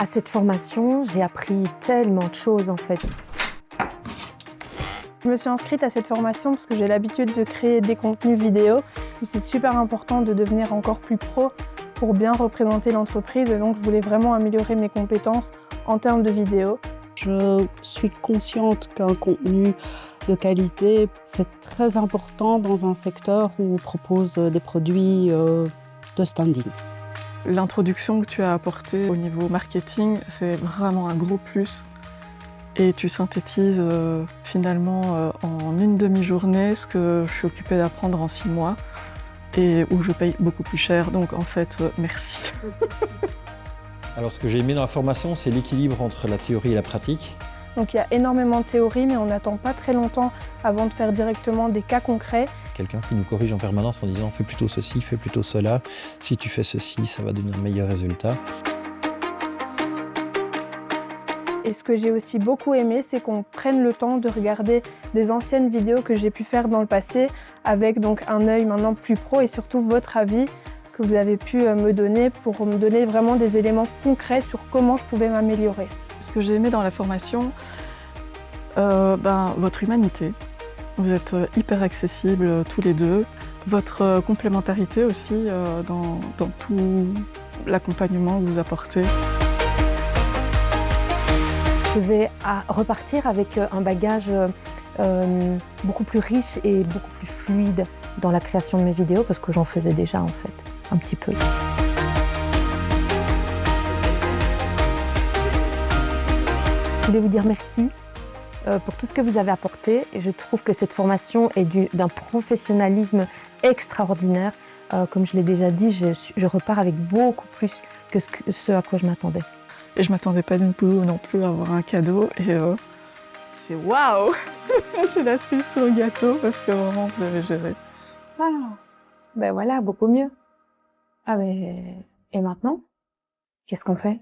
À cette formation, j'ai appris tellement de choses en fait. Je me suis inscrite à cette formation parce que j'ai l'habitude de créer des contenus vidéo. C'est super important de devenir encore plus pro pour bien représenter l'entreprise et donc je voulais vraiment améliorer mes compétences en termes de vidéo. Je suis consciente qu'un contenu de qualité, c'est très important dans un secteur où on propose des produits de standing. L'introduction que tu as apportée au niveau marketing, c'est vraiment un gros plus. Et tu synthétises finalement en une demi-journée ce que je suis occupée d'apprendre en 6 mois et où je paye beaucoup plus cher. Donc en fait, merci. Alors ce que j'ai aimé dans la formation, c'est l'équilibre entre la théorie et la pratique. Donc il y a énormément de théorie, mais on n'attend pas très longtemps avant de faire directement des cas concrets. Quelqu'un qui nous corrige en permanence en disant « fais plutôt ceci, fais plutôt cela, si tu fais ceci, ça va donner un meilleur résultat ». Et ce que j'ai aussi beaucoup aimé, c'est qu'on prenne le temps de regarder des anciennes vidéos que j'ai pu faire dans le passé, avec donc un œil maintenant plus pro et surtout votre avis que vous avez pu me donner pour me donner vraiment des éléments concrets sur comment je pouvais m'améliorer. Ce que j'ai aimé dans la formation, votre humanité. Vous êtes hyper accessibles tous les deux. Votre complémentarité aussi dans tout l'accompagnement que vous apportez. Je vais repartir avec un bagage beaucoup plus riche et beaucoup plus fluide dans la création de mes vidéos parce que j'en faisais déjà en fait, un petit peu. Je voulais vous dire merci pour tout ce que vous avez apporté. Je trouve que cette formation est d'un professionnalisme extraordinaire. Comme je l'ai déjà dit, je repars avec beaucoup plus que ce à quoi je m'attendais. Et je m'attendais pas du tout non plus à avoir un cadeau. Et c'est waouh. C'est la cerise sur le gâteau parce que vraiment vous avez géré. Ah, ben voilà, beaucoup mieux. Ah mais et maintenant, qu'est-ce qu'on fait ?